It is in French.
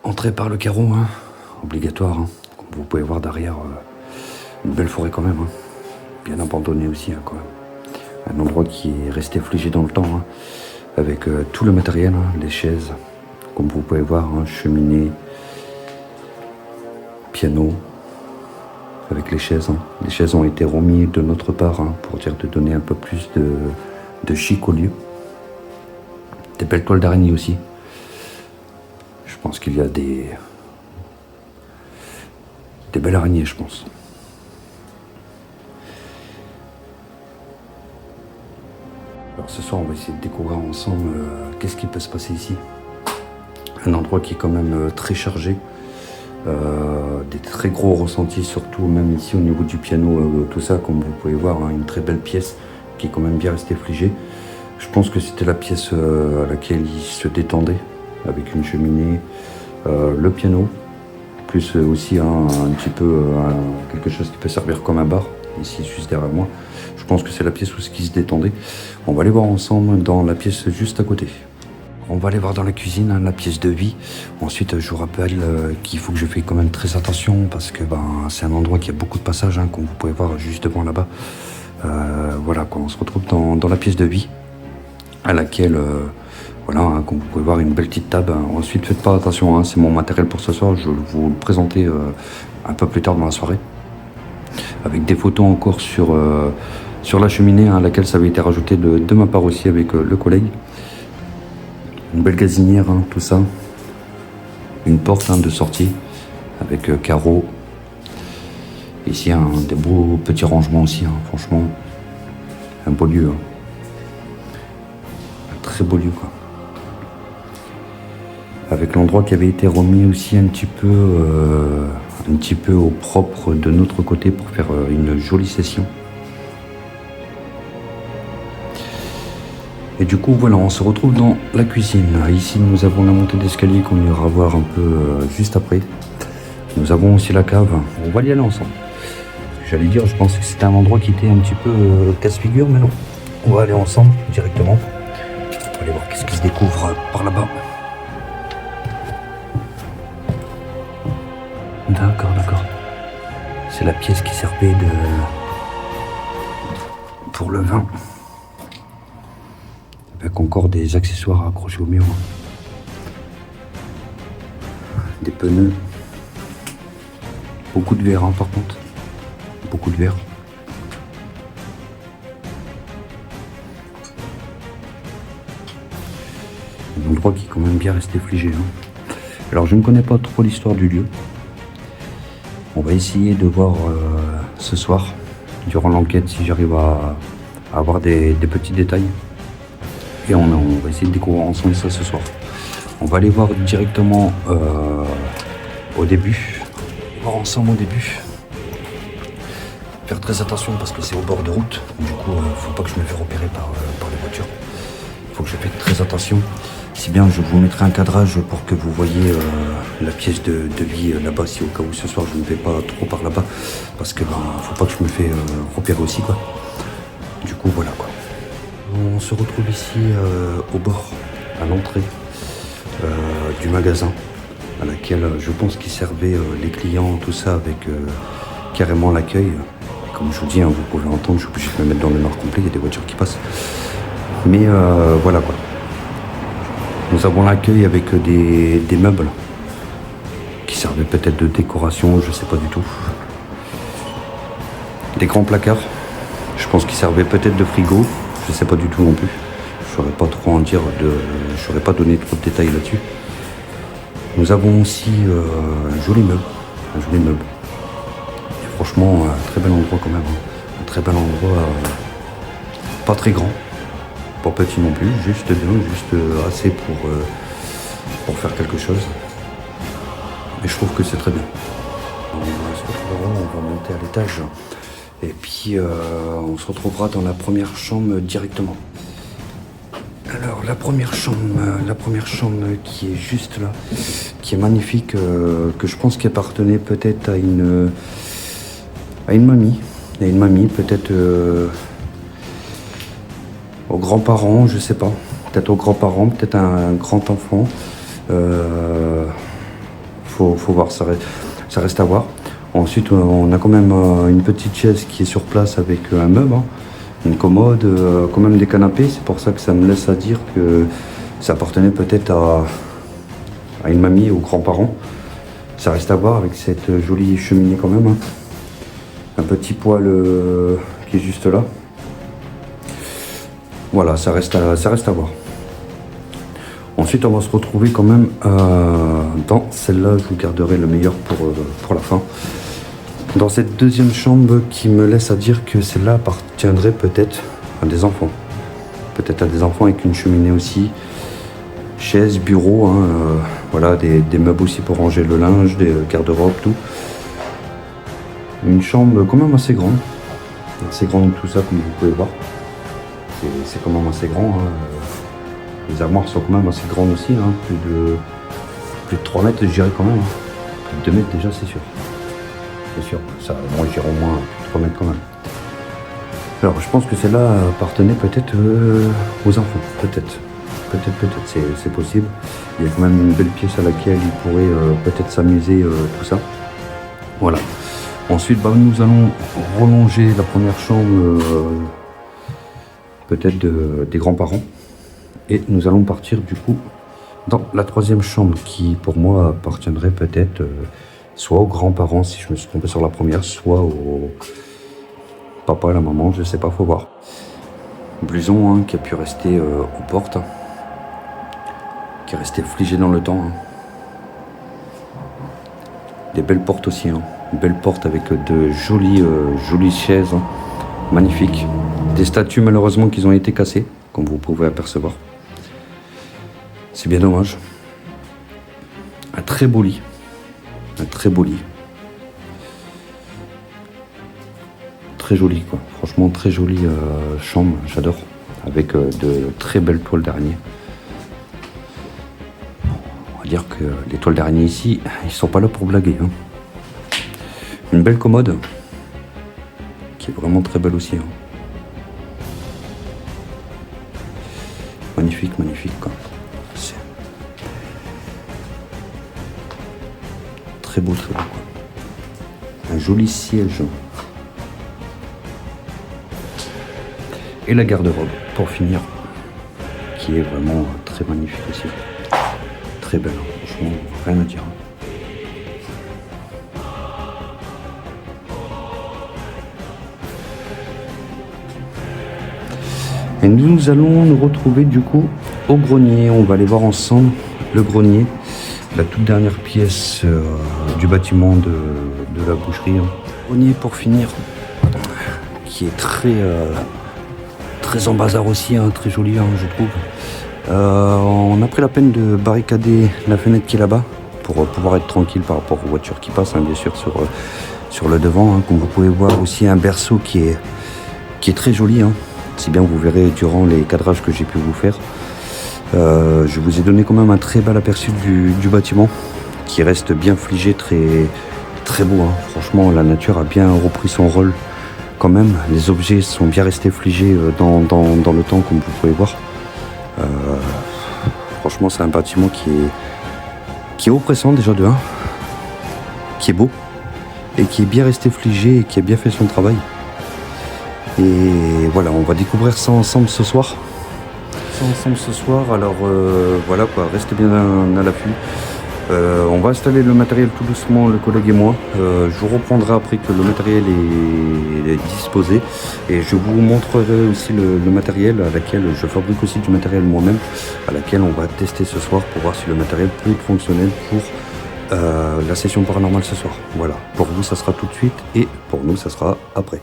Entrée par le carreau, hein. Obligatoire. Hein. Comme vous pouvez voir derrière, une belle forêt quand même. Hein. Bien abandonnée aussi, hein, quand même. Un endroit qui est resté figé dans le temps, hein, avec tout le matériel, hein, les chaises, comme vous pouvez voir, hein, cheminée, piano, avec les chaises. Hein. Les chaises ont été remises de notre part, hein, pour dire de donner un peu plus de chic au lieu. Des belles toiles d'araignée aussi. Je pense qu'il y a des belles araignées, je pense. Alors ce soir, on va essayer de découvrir ensemble qu'est-ce qui peut se passer ici. Un endroit qui est quand même très chargé, des très gros ressentis, surtout même ici au niveau du piano, tout ça, comme vous pouvez voir, hein, une très belle pièce qui est quand même bien restée figée. Je pense que c'était la pièce à laquelle il se détendait, avec une cheminée, le piano, plus aussi un petit peu quelque chose qui peut servir comme un bar, ici juste derrière moi. Je pense que c'est la pièce où il se détendait. On va aller voir ensemble dans la pièce juste à côté. On va aller voir dans la cuisine, hein, la pièce de vie. Ensuite, je vous rappelle qu'il faut que je fasse quand même très attention parce que c'est un endroit qui a beaucoup de passages, hein, comme vous pouvez voir juste devant là-bas. Voilà, quoi, on se retrouve dans la pièce de vie à laquelle, voilà, hein, comme vous pouvez voir, une belle petite table. Ensuite, faites pas attention, hein, c'est mon matériel pour ce soir. Je vais vous le présenter un peu plus tard dans la soirée. Avec des photos encore sur la cheminée, hein, à laquelle ça avait été rajouté de ma part aussi avec le collègue. Une belle gazinière, hein, tout ça. Une porte, hein, de sortie avec carreaux. Ici, hein, des beaux petits rangements aussi, hein, franchement. Un beau lieu. Hein. Un très beau lieu, quoi. Avec l'endroit qui avait été remis aussi un petit peu au propre de notre côté pour faire une jolie session. Et du coup, voilà, on se retrouve dans la cuisine. Ici, nous avons la montée d'escalier qu'on ira voir un peu juste après. Nous avons aussi la cave. On va y aller ensemble. J'allais dire, je pensais que c'était un endroit qui était un petit peu casse-figure, mais non. On va aller ensemble directement. On va aller voir qu'est-ce qui se découvre par là-bas. D'accord, d'accord. C'est la pièce qui servait pour le vin. Avec encore des accessoires accrochés au mur. Des pneus. Beaucoup de verre, hein, par contre. Beaucoup de verre. Un endroit qui est quand même bien resté figé. Hein. Alors je ne connais pas trop l'histoire du lieu. On va essayer de voir ce soir, durant l'enquête, si j'arrive à avoir des petits détails. Et on va essayer de découvrir ensemble ça ce soir. On va aller voir directement au début. Voir ensemble au début. Faire très attention parce que c'est au bord de route. Du coup, faut pas que je me fasse repérer par les voitures. Faut que je fasse très attention. Si bien, je vous mettrai un cadrage pour que vous voyez la pièce de vie là-bas, si au cas où ce soir je ne vais pas trop par là-bas. Parce que faut pas que je me fasse repérer aussi, quoi. Du coup, voilà, quoi. On se retrouve ici au bord, à l'entrée du magasin, à laquelle je pense qu'ils servaient les clients, tout ça, avec carrément l'accueil. Comme je vous dis, hein, vous pouvez entendre, je suis obligé de me mettre dans le noir complet, il y a des voitures qui passent. Mais voilà, quoi. Nous avons l'accueil avec des meubles qui servaient peut-être de décoration, je sais pas du tout. Des grands placards, je pense qu'ils servaient peut-être de frigo. Je sais pas du tout non plus. Je saurais pas trop en dire, je saurais pas donner trop de détails là-dessus. Nous avons aussi un joli meuble. Et franchement, un très bel endroit quand même. Hein. Un très bel endroit, pas très grand, pas petit non plus, juste bien, juste assez pour faire quelque chose. Et je trouve que c'est très bien. On va se retrouver, on va monter à l'étage. Et puis on se retrouvera dans la première chambre directement. Alors la première chambre qui est juste là, qui est magnifique, que je pense qu'elle appartenait peut-être à une mamie. À une mamie, peut-être aux grands-parents, je sais pas. Peut-être aux grands-parents, peut-être un grand enfant. faut voir, ça reste à voir. Ensuite, on a quand même une petite chaise qui est sur place avec un meuble, hein, une commode, quand même des canapés. C'est pour ça que ça me laisse à dire que ça appartenait peut-être à une mamie, aux grands-parents. Ça reste à voir avec cette jolie cheminée quand même, hein. Un petit poêle qui est juste là. Voilà, ça reste à voir. Ensuite, on va se retrouver quand même dans celle-là. Je vous garderai le meilleur pour la fin. Dans cette deuxième chambre qui me laisse à dire que celle-là appartiendrait peut-être à des enfants. Peut-être à des enfants avec une cheminée aussi. Chaise, bureau, hein, voilà, des meubles aussi pour ranger le linge, des garde-robes, tout. Une chambre quand même assez grande tout ça, comme vous pouvez voir. C'est quand même assez grand, hein. Les armoires sont quand même assez grandes aussi, hein. Plus de 3 mètres, je dirais quand même, hein. Plus de 2 mètres déjà, c'est sûr. C'est sûr, ça, moi je dirais au moins 3 mètres quand même. Alors je pense que celle-là appartenait peut-être aux enfants, peut-être, c'est possible. Il y a quand même une belle pièce à laquelle ils pourraient peut-être s'amuser, tout ça. Voilà. Ensuite, nous allons relonger la première chambre, peut-être des grands-parents. Et nous allons partir du coup dans la troisième chambre qui pour moi appartiendrait peut-être soit aux grands-parents si je me suis trompé sur la première, soit au papa et la maman, je sais pas, faut voir. Blouson, hein, qui a pu rester aux portes, hein, qui est resté figé dans le temps, hein. Des belles portes aussi, hein. Une belle porte avec de jolies chaises, hein. Magnifiques. Des statues malheureusement qui ont été cassées, comme vous pouvez apercevoir. C'est bien dommage. Un très beau lit. Très joli, quoi. Franchement, très jolie chambre, j'adore. Avec de très belles toiles d'araignée. On va dire que les toiles d'araignée ici, ils sont pas là pour blaguer, hein. Une belle commode, qui est vraiment très belle aussi, hein. Magnifique, quoi. C'est très beau, quoi. Un joli siège. Et la garde-robe, pour finir, qui est vraiment très magnifique aussi. Très belle, hein. Franchement, rien à dire. Et nous allons nous retrouver du coup au grenier. On va aller voir ensemble le grenier, la toute dernière pièce du bâtiment de la boucherie, hein. Grenier pour finir, qui est très en bazar aussi, hein, très joli, hein, je trouve. On a pris la peine de barricader la fenêtre qui est là-bas pour pouvoir être tranquille par rapport aux voitures qui passent, hein, bien sûr, sur le devant, hein. Comme vous pouvez voir aussi un berceau qui est très joli, hein. Si bien vous verrez durant les cadrages que j'ai pu vous faire. Je vous ai donné quand même un très bel aperçu du bâtiment qui reste bien figé, très beau, hein. Franchement, la nature a bien repris son rôle quand même. Les objets sont bien restés figés dans le temps, comme vous pouvez voir. Franchement, c'est un bâtiment qui est oppressant déjà de 1, qui est beau et qui est bien resté figé et qui a bien fait son travail. Et voilà, on va découvrir ça ensemble ce soir. Alors voilà quoi, restez bien à l'affût. On va installer le matériel tout doucement, le collègue et moi. Je vous reprendrai après que le matériel est disposé. Et je vous montrerai aussi le matériel à laquelle je fabrique aussi du matériel moi-même, à laquelle on va tester ce soir pour voir si le matériel peut être fonctionnel pour la session paranormale ce soir. Voilà, pour vous ça sera tout de suite et pour nous ça sera après.